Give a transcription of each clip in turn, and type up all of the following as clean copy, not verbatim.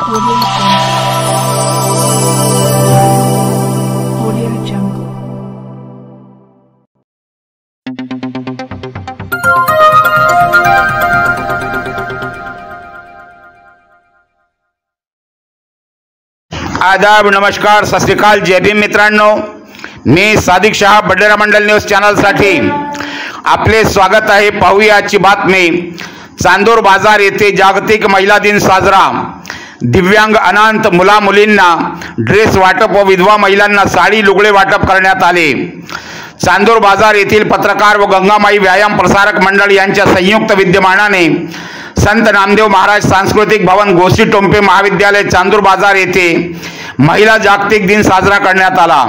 Audio Jungle. आदाब, नमस्कार, सत श्री अकाल, जय भीम मित्रांनो. मी सादिक शाह, बडनेरा मंडल न्यूज चॅनलसाठी आपले स्वागत आहे. पाहूया आजची बातमी. चांदूर बाजार येथे जागतिक महिला दिन साजरा. दिव्यांग अनाथ मुला मुलींना ड्रेस वाटप व विधवा महिलांना साडी लुगडे वाटप करण्यात आले. चांदूर बाजार येथील पत्रकार व गंगामाई व्यायाम प्रसारक मंडळ यांच्या संयुक्त विद्यमानाने संत नामदेव महाराज सांस्कृतिक भवन गोसी टोंपे महाविद्यालय चांदूर बाजार येथे महिला जागतिक दिन साजरा करण्यात आला.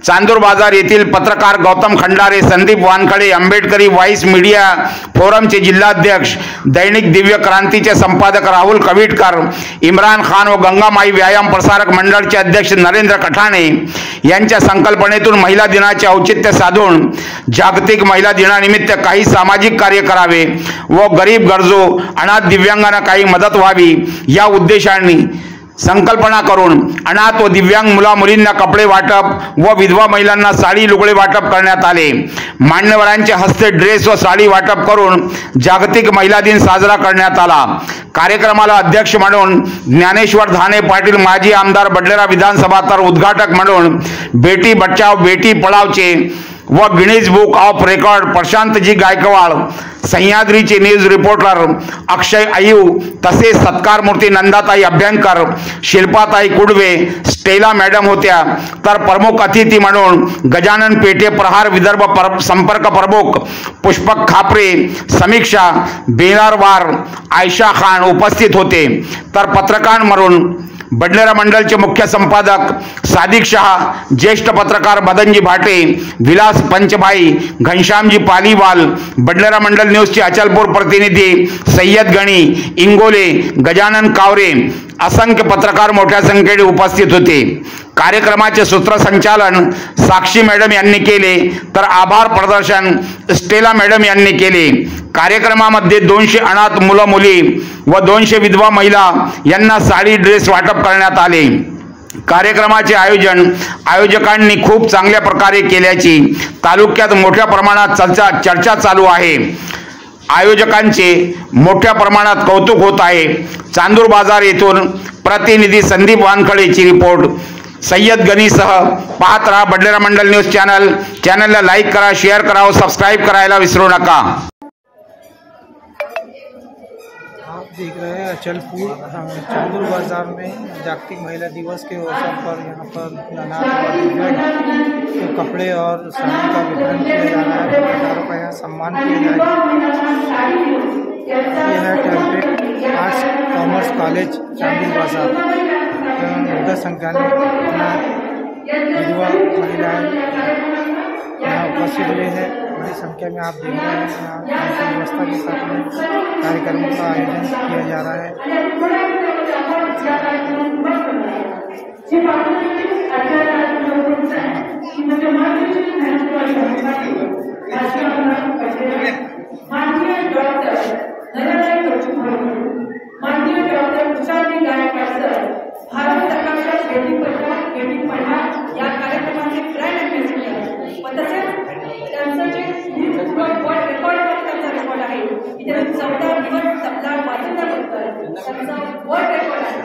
चांदूर बाजार येथील पत्रकार गौतम खंडारे, संदीप वानखडे, आंबेडकरी व्हाइस मीडिया फोरमचे जिल्हाध्यक्ष, दैनिक दिव्य क्रांतीचे संपादक राहुल कविटकर, इम्रान खान व गंगामाई व्यायाम प्रसारक मंडळचे अध्यक्ष नरेंद्र कठाणे यांच्या संकल्पनेतून महिला दिनाचे औचित्य साधून जागतिक महिला दिनानिमित्त काही सामाजिक कार्य करावे व गरीब गरजू अनाथ दिव्यांगांना काही मदत व्हावी या उद्देशाने संकल्पना करून अनाथ व दिव्यांग मुला मुलींना कपडे वाटप व विधवा महिलांना साडी लुगडे वाटप करण्यात आले. मान्यवरांच्या हस्ते ड्रेस व साडी वाटप करून जागतिक महिला दिन साजरा करण्यात आला. कार्यक्रमाला अध्यक्ष म्हणून ज्ञानेश्वर धाने पाटील, माजी आमदार बडनेरा विधानसभा, तर उद्घाटक म्हणून बेटी बचाओ बेटी पढाओचे व Guinness book of record Prashantji Gaikwad, सह्याद्रीचे न्यूज रिपोर्टर अक्षय अयू, तसेच सत्कार मूर्ती नंदाताई अभ्यंकर, शिल्पाताई कुडवे, स्टेला मॅडम होत्या. तर प्रमुख अतिथी म्हणून गजानन पेठे, प्रहार विदर्भ संपर्क प्रमुख पुष्पक खापरे, समीक्षा बेनारवार, आयशा खान उपस्थित होते. तर पत्रकार म्हणून बडनेरा मंडलचे मुख्य संपादक सादिक शाह, ज्येष्ठ पत्रकार मदनजी भाटे, विलास पंचभाई, घनश्यामजी पालीवाल, बडनेरा मंडल न्यूजचे अचलपूर प्रतिनिधी सय्यद गणी, इंगोले, गजानन कावरे, असंख्य पत्रकार मोठ्या संख्येने उपस्थित होते. कार्यक्रमाचे सूत्रसंचालन साक्षी मॅडम यांनी केले, तर आभार प्रदर्शन स्टेला मॅडम यांनी केले. कार्यक्रमामध्ये 200 अनाथ मुलं मुली व 200 विधवा महिला यांना साडी ड्रेस वाटप करण्यात आले. कार्यक्रमाचे आयोजकांनी खूप चांगल्या प्रकारे केल्याची तालुक्यात मोठ्या प्रमाणात चर्चा चालू आहे. आयोजकांचे मोठ्या प्रमाणात कौतुक होत आहे. चांदूर बाजार येथून प्रतिनिधी संदीप वानखडेची रिपोर्ट. सय्यद गनीसह पाहत रहा बडनेरा मंडल न्यूज चॅनल. चॅनलला लाईक करा, शेअर करा व सबस्क्राइब करायला विसरू नका. आप देख रहे हैं अचलपुर चांदूर बाजार में जागतिक महिला दिवस के अवसर पर यहाँ पर अनाथ और दिव्यांग को कपड़े और साड़ी का वितरण किया जा रहा है. पत्रकारों का यहाँ सम्मान किया जाएगा. यह है template arts commerce college Chandur बाजार. मोटा संख्या में विधवा महिलाएं यहाँ उपस्थित हुए हैं. बड़ी संख्या में आप देख रहे हैं यहाँ व्यवस्था के साथ में कार्यक्रमों का आयोजन किया जा रहा है. भारत सरकारच्या बेटी पढाओ या कार्यक्रमाचे ब्रँड अँबॅसिडर व तसेच त्यांचं जे वर्ल्ड रेकॉर्ड त्यांचा रेकॉर्ड आहे. इथे 14 दिवस सप्ताह वाचल्याबद्दल त्यांचा वर्ल्ड रेकॉर्ड आहे.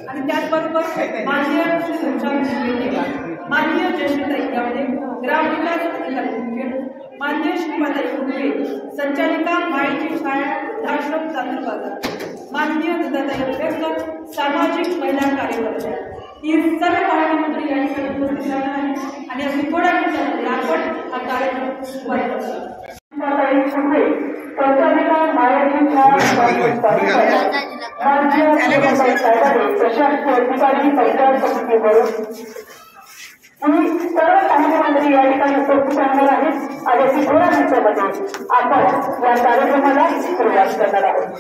आणि त्याचबरोबर माननीय श्री घनश्यामजी, माननीय ज्येष्ठताई यामध्ये ग्रामविकास अधिकारी, माननीय श्रीमाताई कुडवे, संचालिका माईची शाळा वृद्धाश्रम चांदूर बाजार, माननीय दुधाताई अभ्यंकर, सामाजिक महिला कार्यकर्त्या, ही सर्व पालकमंत्री या ठिकाणी उपस्थित राहणार आहे. आणि अगदी थोड्या मिनिटांमध्ये आपण हा कार्यक्रम सुरुवात करतो. सर्व पालकमंत्री या ठिकाणी उपस्थित राहणार आहेत आणि अगदी थोड्या मिनिटांमध्ये आपण या कार्यक्रमाला सुरुवात करणार आहोत.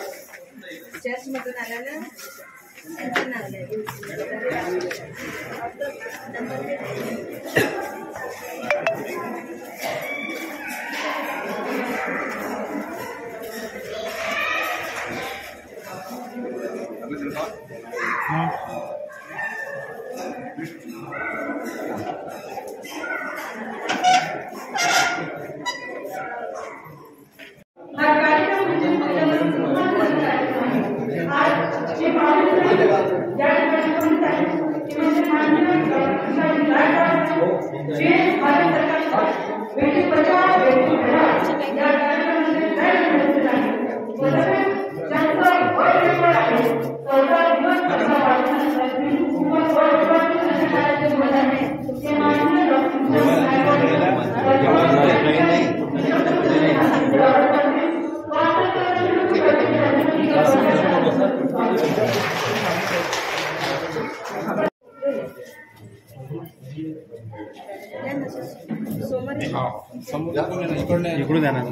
इकडून जाणार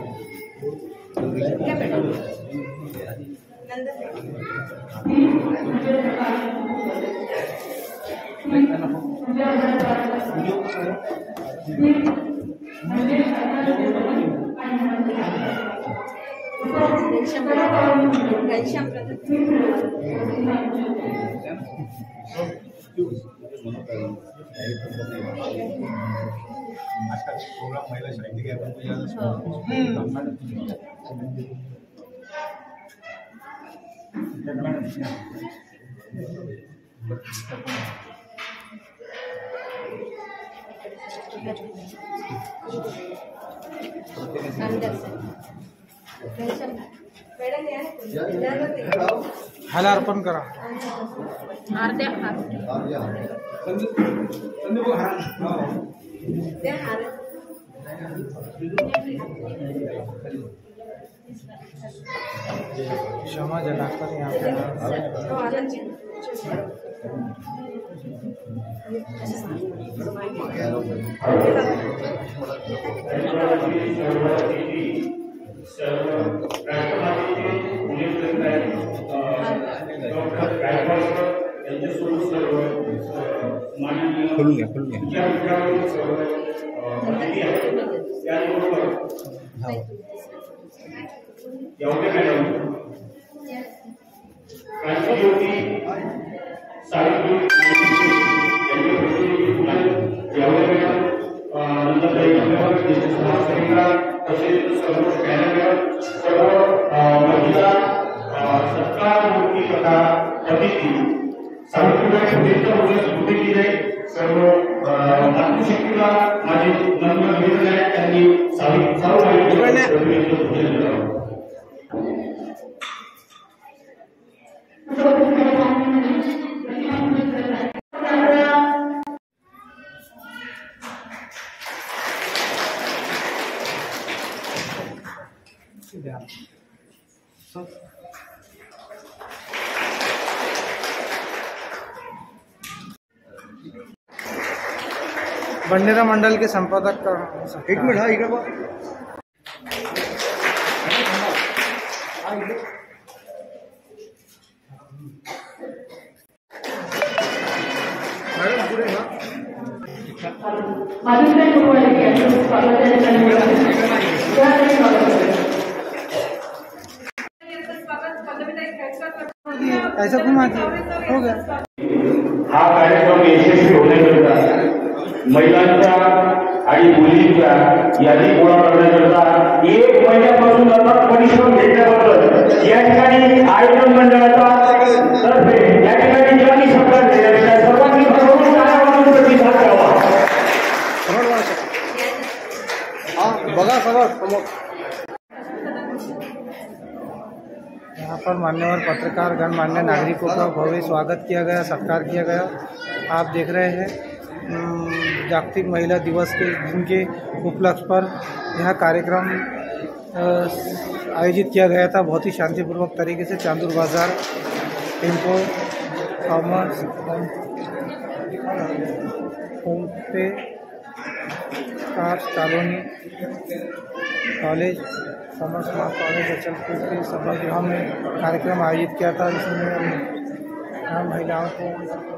महिला साहित्य हाला अर्पण करा क्षमा जलाकर यहाँ पे खोलून घ्या बंडेरा मंडल के संपादक का एक मिनट हाँ इकडे ऐसा क्यों हो गया हा कार्यक्रम यशस्वी होण्याकरिता महिलांच्या आणि मुलींच्या यादी गोळा करण्याकरिता 1 महिन्यापासून अथक परिश्रम घेतल्याबद्दल या ठिकाणी आयोजन मंडळाचा तर्फे या ठिकाणी ज्यांनी सरकार दिल्या सर्वांनी भरभरून टाळ्या प्रतिसाद द्यावा। बघा समोर यहाँ पर मान्यवर पत्रकार गणमान्य नागरिकों का भव्य स्वागत किया गया, सत्कार किया गया। आप देख रहे हैं जागतिक महिला दिवस के दिन के उपलक्ष्य पर यह कार्यक्रम आयोजित किया गया था। बहुत ही शांतिपूर्वक तरीके से चांदूर बाजार, टेम्पो, कॉमर्स, होम पे, cars colony, college, commerce college Achalpur के सभागृह में कार्यक्रम आयोजित किया था, जिसमें महिलाओं को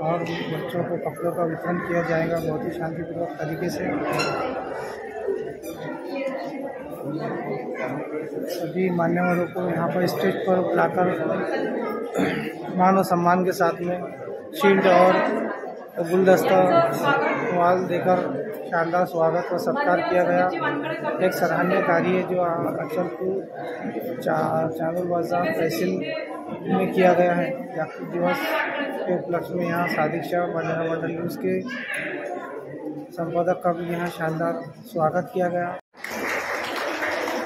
और बच्चों को कपड़ों का वितरण किया जाएगा बहुत ही शांतिपूर्वक तरीके से। सभी मान्यवरों को यहाँ पर स्टेज पर बुलाकर मान और सम्मान के साथ में शील्ड और गुलदस्ता वाल देकर शानदार स्वागत और सत्कार किया गया। एक सराहनीय कार्य जो अचलपुर चांदूर बाजार तहसील में किया गया है। जागतिक दिवस के उपलक्ष्य में यहाँ सादिक शाह बंडेरा मंडल न्यूज़ के संपादक का भी यहाँ शानदार स्वागत किया गया।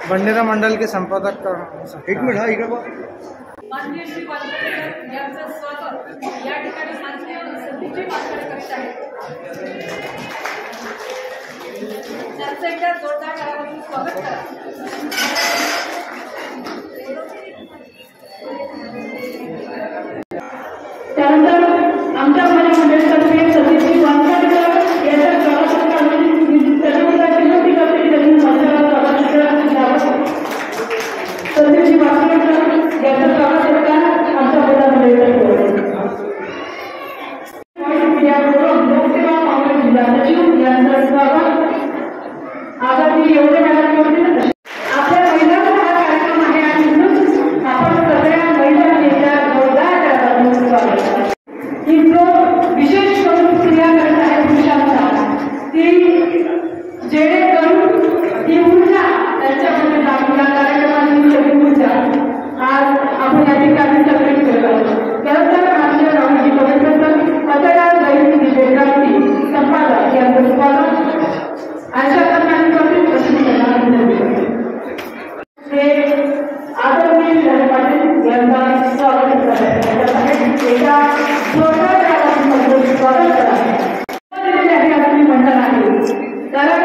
बंडेरा मंडल के संपादक का एक मिनिट हा इकडे बघ. माननीय श्री वानखेडे यांचं स्वागत या ठिकाणी माननीय संदीपजी वानखेडे करीत आहेत. त्यांचं एकदा जोरदार टाळ्यांनी स्वागत करा. त्यानंतर आमच्या मंडळातर्फे संदीपजी वानखेडे यांच्या स्वागतासाठी सर्वांना विनंती करते की त्यांनी मंडळाला स्वागत द्यावं. संदीपजी वानखेडे यांचं स्वागत करताना आमच्या मंडळातर्फे लोकसेवा काँग्रेस जिल्हा सचिव यांचं स्वागत. आगामी एवढे कार्यक्रम आपल्या महिलांचा हा कार्यक्रम आहे आणि म्हणून आपण सगळ्या महिलांनी जोरदार स्वागत. ही जो विशेष करून क्रिया करत आहे पुरुषांचा ती जेणेकरून ही ऊर्जा त्यांच्यामध्ये जाणून या कार्यक्रमाची सगळी ऊर्जा आज आपण या ठिकाणी संकलित करत आहोत. त्यानंतर आमच्या राहुलजी पवित्र पत्रकार दैनिक बेळगावी संपादक यांचं स्वागत अशा प्रकारे हे आदरणीय शरद पाटील यांचा स्वागत करत एका जोरदार स्वागत आपली मंडळ आहे. कारण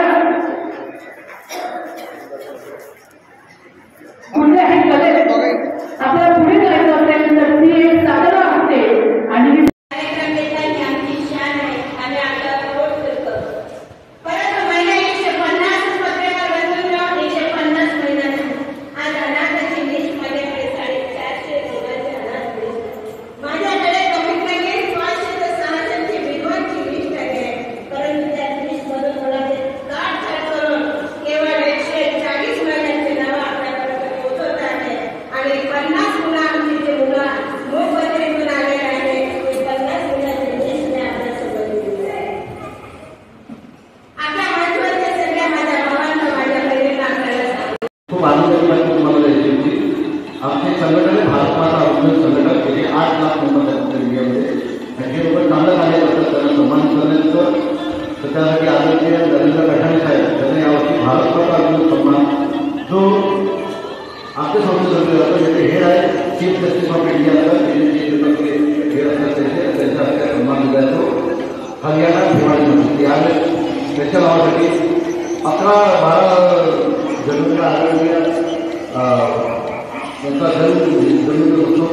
कुठल्याही कलेत आपल्याला पुढे जायचं असेल तर ती एक साधना असते आणि आपले संघटन आहे भारतमाता औषध संघटन गेले 8 लाख मेंबर आहेत इंडियामध्ये. हे लोक चांगलं कार्य करतात. त्यांना सन्मान करण्याचं त्याच्यासाठी आदरणीय नरेंद्र कठाणे साहेब त्यांनी यावर्षी भारतमाता औषध सन्मान जो आपल्या संस्थेसाठी जातो त्याचे हेड आहे चीफ जस्टिस ऑफ इंडियाचा हेड असतात त्यांच्या सन्मान दिला जातो हरियाणा भिवाडीमध्ये. यावेळेस त्याच्या नावासाठी 11-12 जनवरीला आदरणीय त्यांचा जन्म होतो.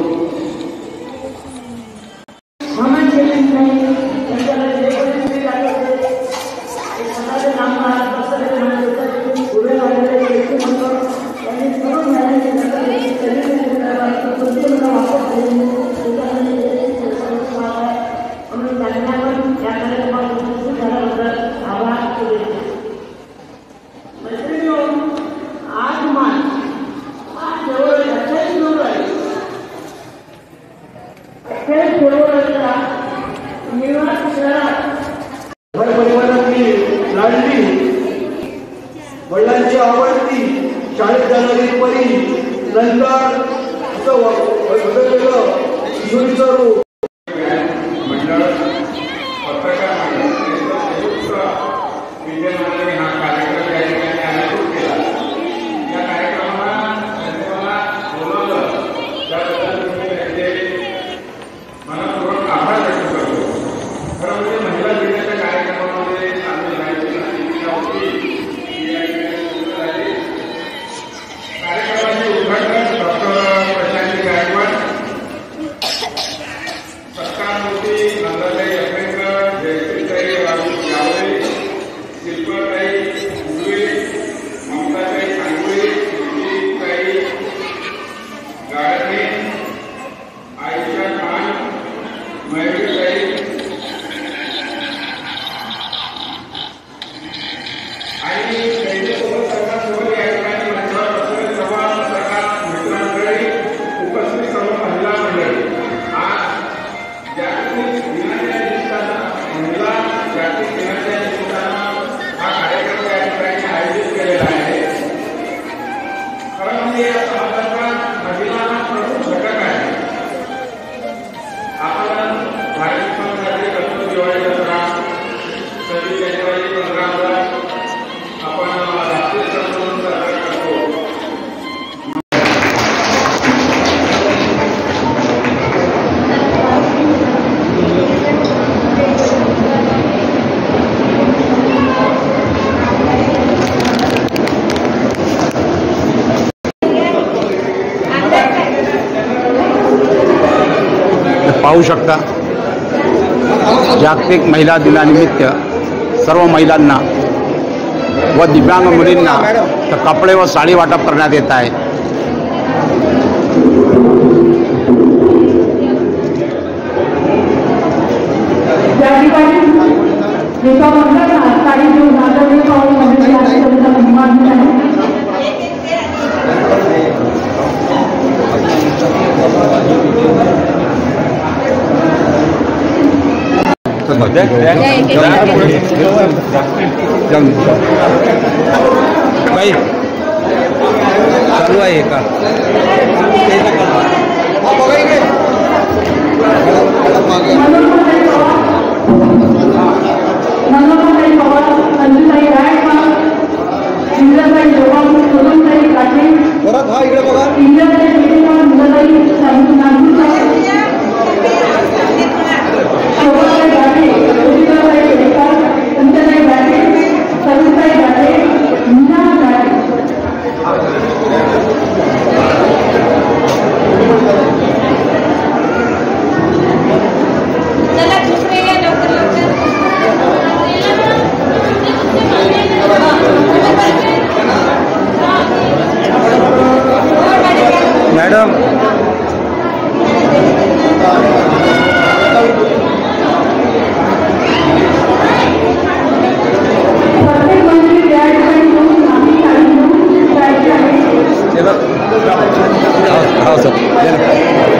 परिवारातली लाडली वडिलांची आवडती शाळेत जाणारी परी नंतर किशोरीचं रूप मंडळ पत्रकार विद्यार्थ्यांनी हा कार्यक्रम या ठिकाणी आयोजित केला. या कार्यक्रमाला त्यांनी मला बोलवलं त्याबद्दल मी त्यांचे मनापूर्वक आभार व्यक्त करतो. खरं म्हणजे महिला दिनाच्या कार्यक्रमामध्ये सामील झालेली कार्यक्रमाचे उद्घाटन डॉक्टर प्रशांत गायकवाड पाहू शकता जागतिक महिला दिनानिमित्त सर्व महिलांना व दिव्यांग मुलींना कपडे व साडी वाटप करण्यात येत आहे। भाई चालू आहे का परत हा इकडे बघा मैडम हाँ सर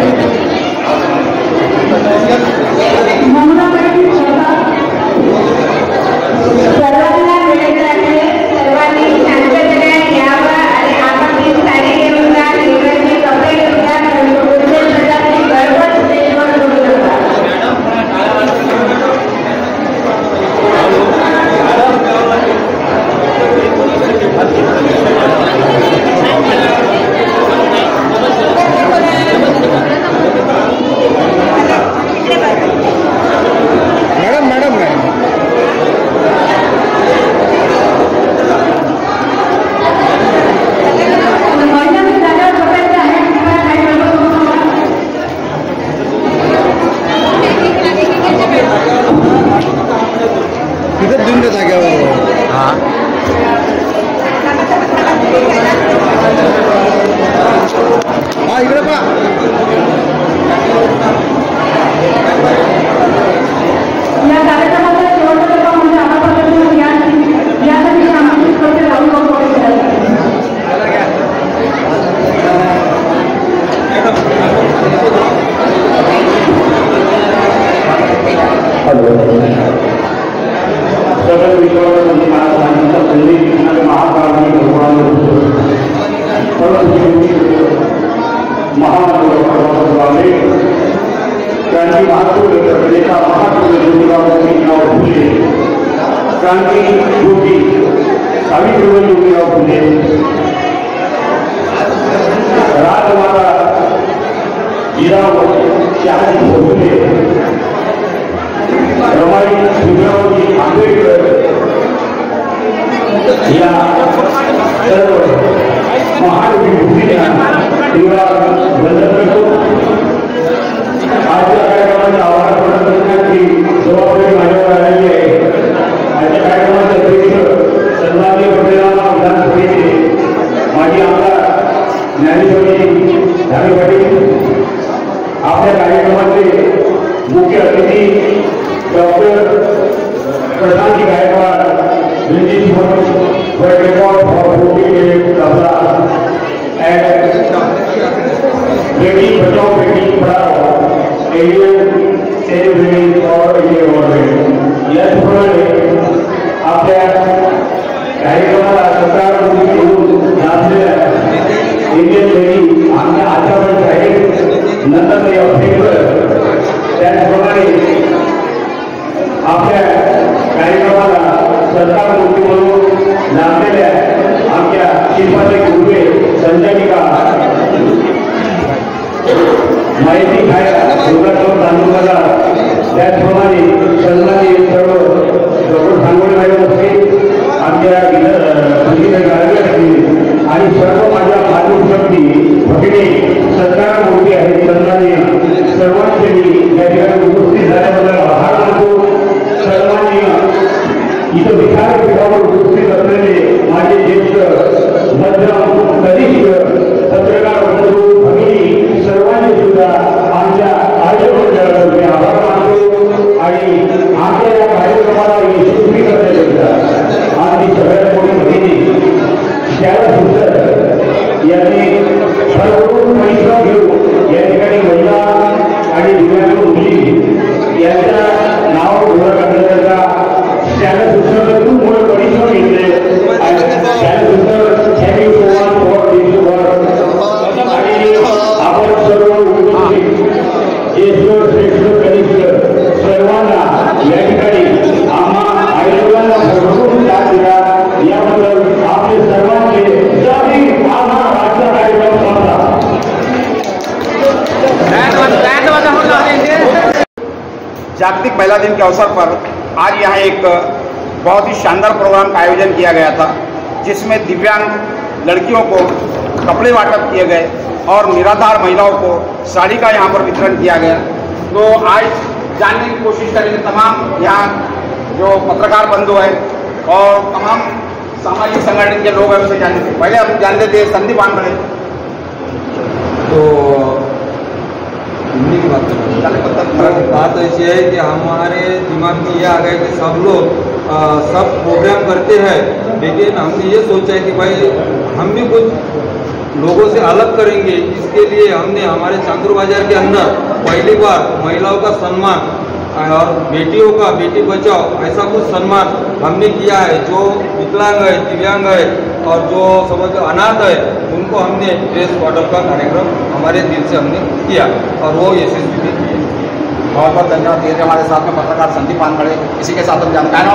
बेटी बचाओ बेटी पढ़ाओ झाल्याबद्दल आभार मानतो. सर्वांनी इथं विचारपीठावर उपस्थित असलेले माझे ज्येष्ठ मध्यम कनिष्ठ पत्रकार बंधू भगिनी सर्वांनी सुद्धा आमच्या आयोजकांचे मी आभार मानतो आणि आमच्या या कार्यक्रमाला यशस्वी करण्याकरिता आमची सगळ्यात मोठी भगिनी त्याला सुंदर यांनी भरपूर परिश्रम घेऊन या ठिकाणी महिला आणि दिव्यांग मुली यांच्या नाव पुढे काढण्याचा त्याला सुंदर खूप मोठं परिश्रम घेतले. त्याला सुंदर thank you so much for this work. आणि आपण सर्व ज्येष्ठ श्रेष्ठ कनिष्ठ सर्वांना या ठिकाणी आम्हा आयोजकांना भरपूर साथ दिला याबद्दल आपले सर्वांचे जागतिक आभार. आजचा कार्यक्रम संपला. जागतिक महिला दिन के अवसर पर आज यहाँ एक बहुत ही शानदार प्रोग्राम का आयोजन किया गया था, जिसमें दिव्यांग लड़कियों को कपड़े वाटप किए गए और निराधार महिलाओं को साड़ी का यहाँ पर वितरण किया गया. तो आज जानने की कोशिश करेंगे तमाम यहाँ जो पत्रकार बंधु हैं और तमाम सामाजिक संगठन के लोग हैं उनसे जानने थे. पहले हम जान लेते संदीप आंबड़े. तो हिंदी की बात ऐसी है कि हमारे दिमाग में ये आ गया कि सब लोग सब प्रोग्राम करते हैं, लेकिन हमने ये सोचा है कि भाई हम भी कुछ लोगों से अलग करेंगे. इसके लिए हमने हमारे चांदूर बाजार के अंदर पहली बार महिलाओं का सम्मान और बेटियों का बेटी बचाओ ऐसा कुछ सम्मान हमने किया है. जो विकलांग है, दिव्यांग है और जो समझ अनाथ है उनको हमने ड्रेस वाटप का कार्यक्रम हमारे दिल से हमने किया और वो यशस्वी भी किए. बहुत बहुत धन्यवाद. ये हमारे साथ में पत्रकार संदीप आंबड़े. इसी के साथ हम जानकारी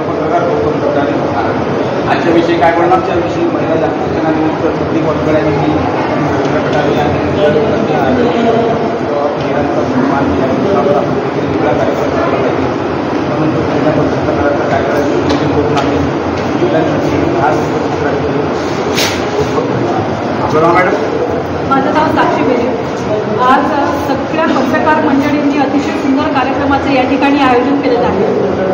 पत्रकार गौतम कटारे. आजच्या विषयी काय बोलणार? आजच्या विषयी महिला जागतिक संदीप आंबड़े मॅडम. माझं नाव साक्षी बेले. आज सगळ्या पत्रकार मंडळींनी अतिशय सुंदर कार्यक्रमाचं या ठिकाणी आयोजन केलेलं आहे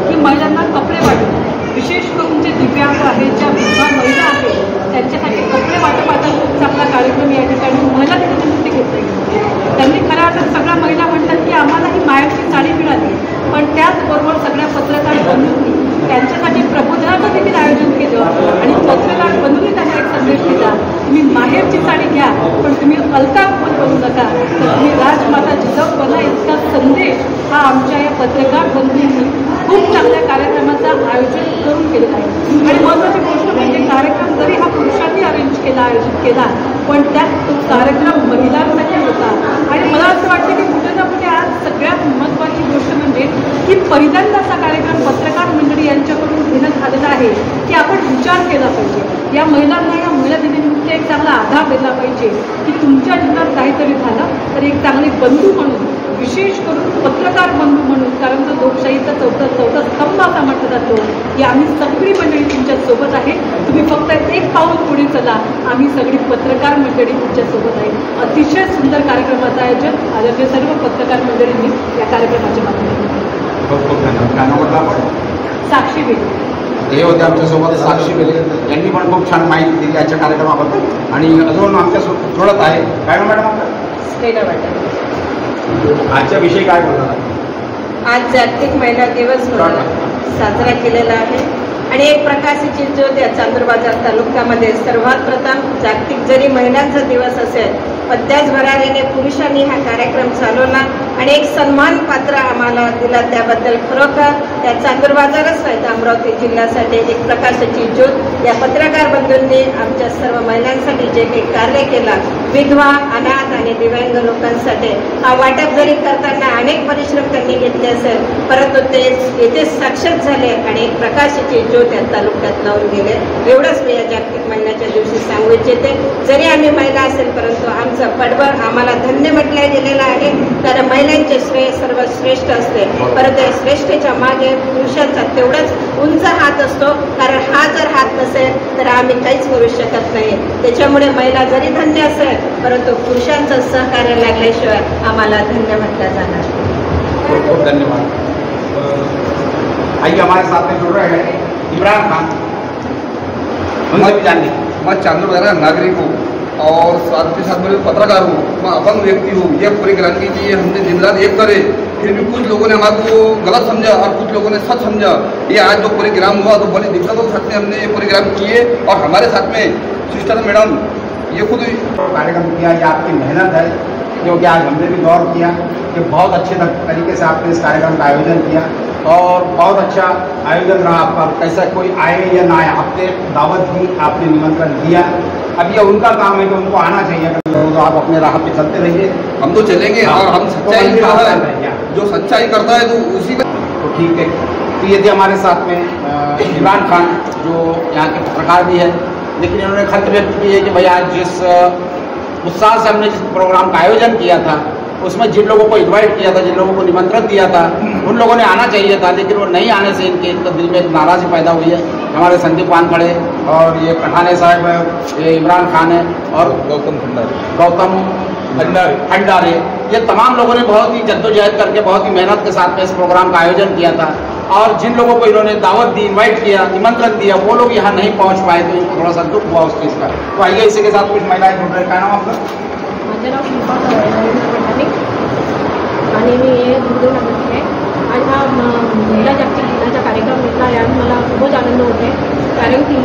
की महिलांना कपडे वाटप, विशेष करून जे दिव्यांग आहेत, ज्या विधवा महिला आहेत त्यांच्यासाठी कपडे वाटपाचा खूप चांगला कार्यक्रम या ठिकाणी महिला दिनानिमित्त घेतला. त्यांनी खऱ्या अर्थात सगळ्या महिला म्हणतात की आम्हाला ही मायाची साडी मिळाली, पण त्याचबरोबर सगळ्या पत्रकार बंधूंनी त्यांच्यासाठी प्रबोधनाचं देखील आयोजन केलं आणि पत्रकार बंधूंनी त्यांना एक संदेश दिला, तुम्ही माहेरची साडी घ्या पण तुम्ही अलका बनवू नका, तर तुम्ही राजमाता जिजाऊ बना. इतका संदेश हा आमच्या या पत्रकार बंधूंनी खूप चांगल्या कार्यक्रमाचं आयोजन करून केलेलं आहे. आणि महत्त्वाची गोष्ट म्हणजे कार्यक्रम जरी हा पुरुषांनी आयोजित केला पण त्यात तो कार्यक्रम महिलांसाठी होता. आणि मला असं वाटतं की कुठे ना कुठे आज सगळ्यात महत्त्वाची गोष्ट म्हणजे की पहिल्यांदा असा कार्यक्रम पत्रकार मंडळी यांच्याकडून घेण्यात आलेला आहे की आपण विचार केला पाहिजे. या महिलांना या महिला दिनानिमित्त एक चांगला आधार दिला पाहिजे की तुमच्या जीवनात काहीतरी झालं तर एक चांगले बंधू म्हणून, विशेष करून पत्रकार बंधू म्हणून, कारण तो लोकशाहीचा चौथा स्तंभ असा म्हटलं जातो की आम्ही सगळी मंडळी तुमच्यासोबत आहे, तुम्ही फक्त एक पाऊल पुढे चला, आम्ही सगळी पत्रकार मंडळी तुमच्यासोबत आहे. अतिशय सुंदर कार्यक्रमाचं आयोजन आदरणीय सर्व पत्रकार मंडळींनी या कार्यक्रमाच्या माध्यमातून. खूप खूप धन्यवाद. काय नाव म्हटलं आपण? साक्षी बेले. हे होते आमच्यासोबत साक्षी बेले. यांनी पण खूप छान माहिती दिली आजच्या कार्यक्रमाबद्दल आणि अजून आमच्यासोबत जोडत आहे. काय नाव मॅडम आपलं? स्टेला वाटत. आजच्या विषयी काय बोलणार? आज जागतिक महिला दिवस साजरा केलेला आहे आणि एक प्रकाशाची ज्योत या चांदूर बाजार तालुक्यामध्ये सर्वात प्रथम जागतिक जरी महिलांचा दिवस असेल पण त्याचबरोबरीने पुरुषांनी हा कार्यक्रम चालवला आणि एक सन्मान पात्र आम्हाला दिला. त्याबद्दल खरोखर त्या चांदूर बाजारच नाही अमरावती जिल्ह्यासाठी एक प्रकाशाची ज्योत या पत्रकार बंधूंनी आमच्या सर्व महिलांसाठी जे काही कार्य केला, विधवा, अनाथ आणि दिव्यांग लोकांसाठी हा वाटप जरी करताना अनेक परिश्रम त्यांनी घेतले असेल परंतु ते येथे साक्षात झाले आणि एक प्रकाशाची ज्योत या तालुक्यात लावून गेले. एवढंच मी या जागतिक महिन्याच्या दिवशी सांगू इच्छिते. जरी आम्ही महिला असेल परंतु आमचं पडवळ आम्हाला धन्य म्हटलं गेलेलं आहे, कारण महिलांचे श्रेय सर्वश्रेष्ठ असते परंतु या श्रेष्ठच्या मागे पुरुषांचा तेवढाच उंच हात असतो, कारण हा जर हात नसेल तर आम्ही काहीच करू शकत नाही. त्याच्यामुळे महिला जरी धन्य असेल परंतु पुरुषांचं सहकार्य लागल्याशिवाय आम्हाला धन्य म्हटलं जाणार. बहुत बहुत धन्यवाद। आइए हमारे साथ में जुड़ रहे हैं इमरान खान, उनसे भी जानिए। मैं चांदूर बाजार का नागरिक हूँ और साथ के साथ मैं पत्रकार हूँ, मैं अपंग व्यक्ति हूँ। यह पूरी क्रांति की हमने दिन रात एक करे, फिर भी कुछ लोगों ने हमारे को गलत समझा और कुछ लोगों ने सच समझा। ये आज जो परिग्राम हुआ तो बड़ी दिक्कतों के साथ में हमने ये परिग्राम किए और हमारे साथ में सिस्टर मैडम ये खुद कार्यक्रम किया, ये आपकी मेहनत है, क्योंकि आज हमने भी गौर किया कि बहुत अच्छे तरीके से आपने इस कार्यक्रम का आयोजन किया और बहुत अच्छा आयोजन रहा आपका। कैसा कोई आए या ना आए, आपने दावत दी, आपने निमंत्रण दिया। अब ये उनका काम है कि उनको आना चाहिए, तो आप अपने राह पे चलते रहिए। हम तो चलेंगे और हम सच्चाई जो सच्चाई करता है तो उसी का तो ठीक है। तो ये थे हमारे साथ में इमरान खान, जो यहाँ के पत्रकार भी है, लेकिन इन्होंने खत व्यक्त की है कि भाई आज जिस उत्साह से हमने जिस प्रोग्राम का आयोजन किया था उसमें जिन लोगों को इनवाइट किया था, जिन लोगों को निमंत्रण दिया था, उन लोगों ने आना चाहिए था, लेकिन वो नहीं आने से इनके दिल में एक नाराज़गी पैदा हुई है। हमारे संदीप वानखड़े और ये पठाने साहब है, ये इमरान खान है और गौतम भंडारे, ये तमाम लोगों ने बहुत ही जद्दोजहद करके बहुत ही मेहनत के साथ में इस प्रोग्राम का आयोजन किया था। और जिन लोगों को इन्होंने दावत दी, इनवाइट किया, निमंत्रण दिया, वो लोग यहाँ नहीं पहुँच पाए, तो इनको थोड़ा सा दुख हुआ उस चीज़ का। तो आइए इसी के साथ कुछ महिलाएं जुड़ रहे हैं। क्या नाम आपका? माझं नाव शिल्पा फडणवीस आणि मी हिंदूनगरची आहे। आज हा महिला जागतिक दिनाचा कार्यक्रम घेतला, यात मला खूपच आनंद होते, कारण की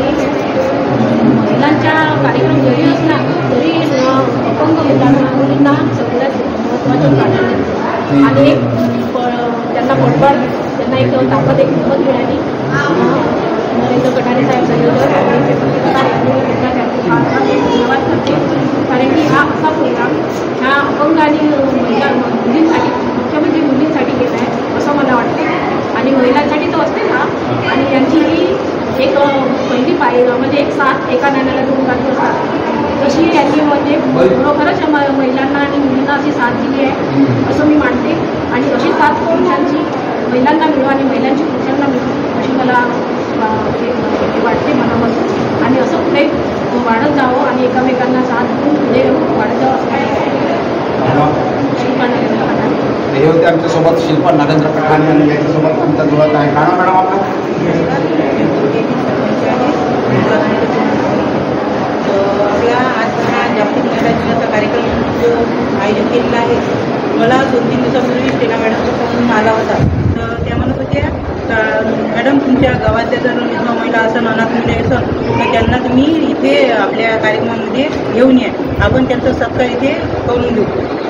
महिलांचा कार्यक्रम जरी असला तरी अपंग मुलींना सगळ्यात महत्त्वाचं प्राधान्य आणि त्यांना पटबळ, त्यांना एक ताकद, एक हिंमत मिळाली। नरेंद्र कटारे साहेब संयोजक आणि पत्रकार यांनी धन्यवाद करते, कारण की हा असा प्रोग्राम ह्या अपंग आणि मुलींसाठी, मुख्य म्हणजे मुलींसाठी केला आहे असं मला वाटतं। आणि महिलांसाठी तो असते ना, आणि यांची ही एक पहिली म्हणजे एक साथ एका नाण्याला दोन बाजू असतात, तशी यांनी म्हणजे खरोखरच महिलांना आणि मुलींना अशी साथ दिली आहे असं मी मानते। आणि अशी साथ पुरुषांची महिलांना मिळो आणि महिलांची पुरुषांना मिळो अशी मला वाटते मनापासून। आणि असं पुढे वाढत जावं आणि एकमेकांना साथ देऊन पुढे वाढत जावं। शिल्पा नरेंद्र कटारे हे होते आमच्यासोबत, शिल्पा नरेंद्र कटारे आणि याच्यासोबत आमचा जुळत आहे। काय मॅडम आपलं? आपला आज हा जागतिक महिला दिनाचा कार्यक्रम जो आयोजित केलेला आहे, मला 2-3 दिवसापूर्वी टेना मॅडमचा फोन आला होता। तर त्या म्हणत होत्या मॅडम तुमच्या गावातल्या जर विधवा महिला असेल, अनाथ मुले असेल तर त्यांना तुम्ही इथे आपल्या कार्यक्रमामध्ये घेऊन या, आपण त्यांचा सत्कार इथे करून देऊ।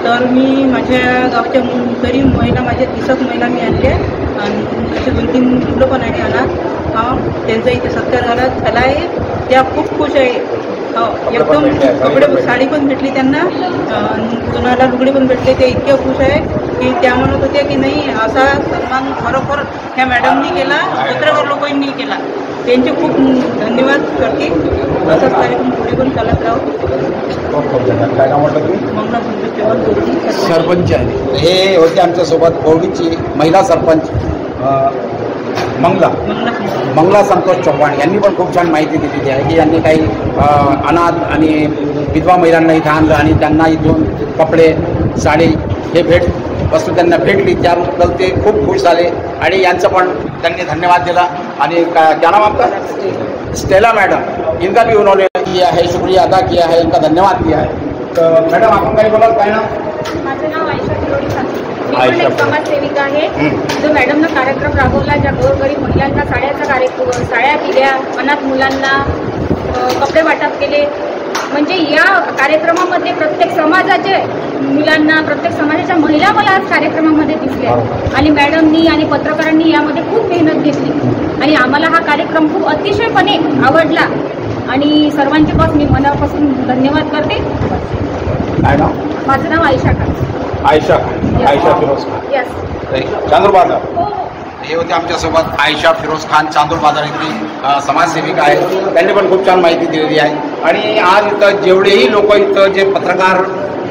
तर मी माझ्या गावच्या तरी महिला, माझ्या 30 महिला मी आणल्या आणि असे 2-3 मुलं पण आहे अनाथ, त्यांचा इथे सत्कार झाला आहे। त्या खूप खुश आहे, एकदम कपडे साडी पण भेटली त्यांना, कोणाला लुगडे पण भेटले, ते इतक्या खुश आहे की त्या म्हणत होत्या की नाही असा सन्मान खरोखर ह्या मॅडमनी केला, पत्रकार लोकांनी केला, त्यांचे खूप धन्यवाद करते। असाच कार्यक्रम पुढे पण चालत राहू। काय नाव म्हटलं तुम्ही? मंगला सरपंच आहे, हे होते आमच्यासोबत कवडीची महिला सरपंच मंगला संतोष चव्हाण, यांनी पण खूप छान माहिती दिलेली आहे की यांनी काही अनाथ आणि विधवा महिलांना इथं आणलं आणि त्यांना इथून कपडे, साडी हे वस्तू त्यांना भेटली, त्याबद्दल ते खूप खुश झाले आणि यांचं पण त्यांनी धन्यवाद दिला। आणि क्या नाम आपका? स्टेला मैडम, इनका भी उन्होंने किया है, शुक्रिया अदा किया है, इनका धन्यवाद किया है। तो मैडम आपण काही बोला? काय नाम? माझं नाव आयशा मी पण एक समाजसेविका आहे। जो मॅडमनं कार्यक्रम राबवला, ज्या गोरगरीब महिलांना साड्या दिल्या, अनाथ मुलांना कपडे वाटप केले, म्हणजे या कार्यक्रमामध्ये प्रत्येक समाजाचे मुलांना, प्रत्येक समाजाच्या महिला मला आज कार्यक्रमामध्ये दिसल्या आणि मॅडमनी आणि पत्रकारांनी यामध्ये खूप मेहनत घेतली आणि आम्हाला हा कार्यक्रम खूप अतिशयपणे आवडला आणि सर्वांचे बस मी मनापासून धन्यवाद करते। काय नाव? माझं नाव आयशा खान। आयशा फिरोज खान, यस, चांदूर बाजार। हो। हे होते आमच्यासोबत आयशा फिरोज खान, चांदूर बाजार इथली समाजसेविका आहे, त्यांनी पण खूप छान माहिती दिलेली आहे। आणि आज इथं जेवढेही लोक, इथं जे पत्रकार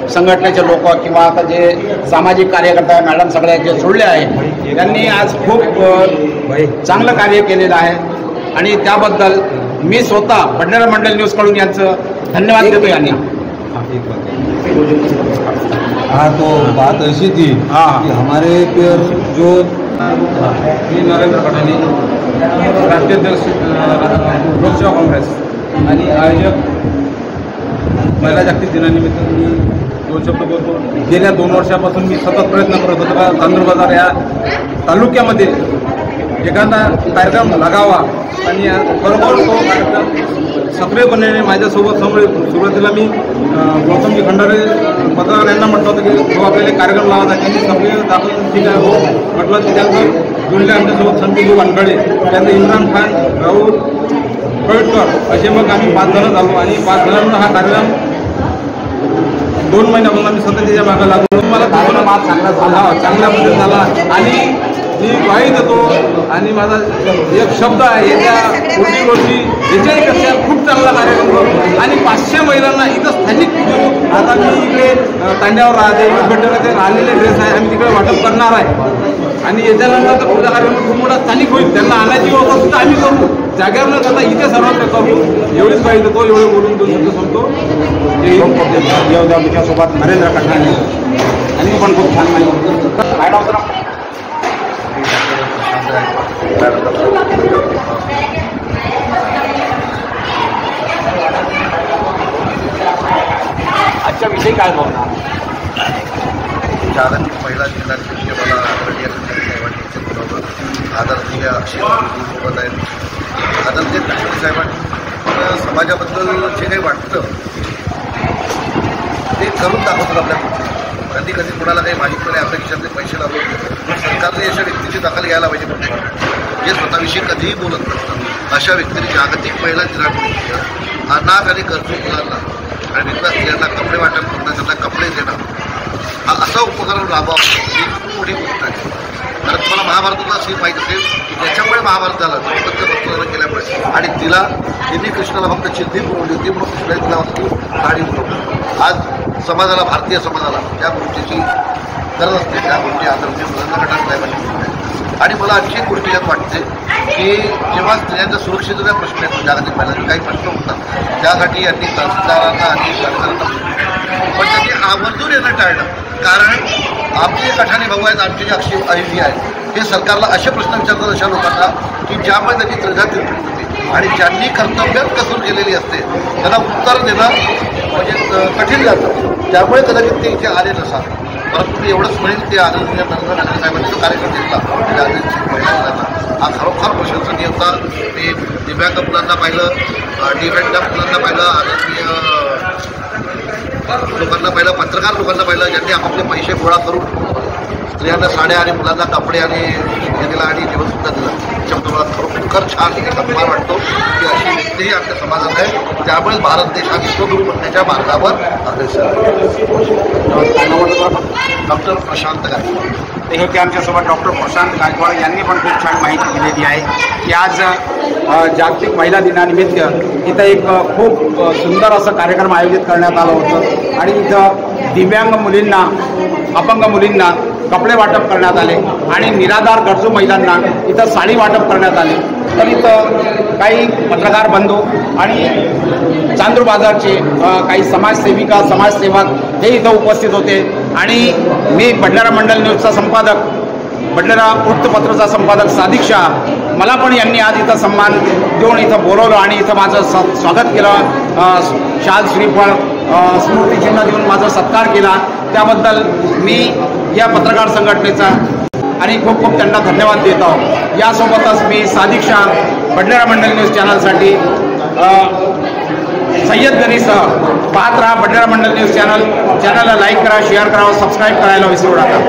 संघटनेचे लोक किंवा आता जे सामाजिक कार्यकर्ता आहे मॅडम, सगळे जे जुळले आहे, त्यांनी आज खूप चांगलं कार्य केलेलं आहे आणि त्याबद्दल मी स्वतः भंडारा मंडल न्यूजकडून यांचं धन्यवाद देतो यांनी। हाँ, तो बात ऐसी थी कि हमारे जो नरेंद्र कटानी राष्ट्रीय अध्यक्ष लोकसेवा काँग्रेस आणि आयोजक महिला जागतिक दिनानिमित्त मी 2 शब्द बोलतो. गेल्या 2 वर्षापासून मी सतत प्रयत्न करत होतो का चांदूर बाजार या तालुक्यामध्ये एखादा कार्यक्रम लागावा आणि बरोबर तो कार्यक्रम सक्रियपणे माझ्यासोबत सुरुवातीला मी गौतमजी खंडारे पत्रकार यांना म्हटलं होतं की जो आपल्याला कार्यक्रम लावायचा त्यांनी सक्रिय दाखवून ठीक आहे हो म्हटलं. त्याच्यानंतर जुळले आमच्यासोबत संतोष वानखडे, त्यानंतर इम्रान खान, राहुल कळटकर असे मग आम्ही 5 जण झालो आणि 5 जणांना हा कार्यक्रम 2 महिन्यापासून आम्ही सतत त्याच्या मागं लागलो. मला चांगला पद्धत झाला आणि मी ग्वाही देतो आणि माझा एक शब्द आहे येत्या पुढील वर्षी याच्यापेक्षा खूप चांगला कार्यक्रम करतो आणि 500 महिलांना इथं स्थानिक आता मी इकडे तांड्यावर राहते भेटले ते राहिलेले ड्रेस आहे आम्ही तिकडे वाटप करणार आहे आणि याच्यानंतर तर पुढचा कार्यक्रम खूप मोठा स्थानिक होईल. त्यांना आणायची व्यवस्था सुद्धा आम्ही करू, जागेवर न करता इथे सर्वांना करू. एवढीच ग्वाही देतो, एवढे बोलून 2 शब्द सांगतो. तुझ्यासोबत नरेंद्र कटाणे आणि पण खूप छान माहिती आजच्या विषयी काय बोलणार? जागतिक महिला दिनानिमित्त मला आदरणीय आदरणीय सोबत आहेत. आदरणीय कटाणे साहेबांनी समाजाबद्दल जे काही वाटतं ते करून दाखवतात आपल्याकडे. कधी कधी कुणाला काही मागितलं नाही, आपल्या खिशातले पैसे लागून सरकारने अशा व्यक्तीची दखल घ्यायला पाहिजे. जे स्वतःविषयी कधीही बोलत नसतात अशा व्यक्तीने जागतिक महिला दिनानिमित्त अनाथ आणि गरजू मुलांना आणि विधवा स्त्रियांना कपडे वाटप करणं, त्यांना कपडे देणं हा असा उपक्रम राबवावा ही खूप मोठी गोष्ट आहे. कारण तुम्हाला महाभारताला अशी माहिती असेल की ज्याच्यामुळे महाभारत झालं भक्तदान केल्यामुळे आणि तिला त्यांनी कृष्णाला फक्त चिंती पुरवली होती म्हणून कृष्णाने तिला वस्तू साडी पुरवली. आज समाजाला, भारतीय समाजाला ज्या गोष्टीची गरज असते त्या गोष्टी आदरणीय मुलांना कटाणे साहेबांनी आणि मला आणखी एक गोष्ट यात वाटते की जेव्हा स्त्रियांच्या सुरक्षिततेचा प्रश्न येतो जागतिक महिलांचे काही प्रश्न होतात त्यासाठी यांनी तहसीलदारांना आणि सरकारला पण त्यांनी आवर्जून येणं टाळलं. कारण आपले जे कठाणे भाऊ आहेत, आमचे जे अक्षय अहिली आहेत हे सरकारला असे प्रश्न विचारतात अशा लोकांना की ज्यामुळे त्याची त्रिधा तिरपीट होते आणि ज्यांनी कर्तव्यच कसूर केलेली असते त्यांना उत्तर देणं म्हणजे कठीण जातं. त्यामुळे कदाचित ते इथे आले नसावे. परंतु मी एवढंच म्हणेल की आदरणीय नरेंद्र कटाणे साहेबांनी जो कार्यक्रम घेतला जागतिक महिला दिनाचा हा खरोखर प्रशंसनीय होता. ते दिव्यांग मुलांना पाहिलं, डिफेंडच्या मुलांना पाहिलं, आदरणीय लोकांना पाहिलं, पत्रकार लोकांना पाहिलं ज्यांनी आपापले पैसे गोळा करून स्त्रियांना साड्या आणि मुलांना कपडे आणि हे दिला आणि जेवणसुद्धा दिलं. त्याच्यामुळे मला खरोखर छान एक अभिमान वाटतो की अशी व्यक्तीही आपल्या समाजात आहे. त्यामुळे भारत देश हा विश्वगुरू बनण्याच्या मार्गावर अग्रेसर आहे. डॉक्टर प्रशांत गायकवाड ते होते आमच्यासोबत. डॉक्टर प्रशांत गायकवाड यांनी पण खूप छान माहिती दिलेली आहे की आज जागतिक महिला दिनानिमित्त इथं एक खूप सुंदर असं कार्यक्रम आयोजित करण्यात आलं होतं आणि इथं दिव्यांग मुलींना, अपंग मुलींना कपडे वाटप करण्यात आले आणि निराधार गरजू महिलांना इथं साडी वाटप करण्यात आली. तर इथं काही पत्रकार बंधू आणि चांदूर बाजारचे काही समाजसेविका, समाजसेवक हे इथं उपस्थित होते आणि मी भंडारा मंडल न्यूजचा संपादक, भंडारा वृत्तपत्राचा संपादक सादिक शाह, मला पण यांनी आज इथं सन्मान देऊन इथं बोलवलं आणि इथं माझं स्वागत केलं. शाल श्रीफळ स्मृतिचिन्ह देऊन माझा सत्कार केला. त्याबद्दल मी या पत्रकार संघटनेचा आणि खूप खूप त्यांना धन्यवाद देत आहोत. यासोबतच मी सादिक शाह, भंडारा मंडल न्यूज चॅनलसाठी सय्यद गनीसह पाहत राहा भंडारा मंडल न्यूज चॅनलला लाईक करा, शेअर करा, सबस्क्राईब करायला विसरू नका.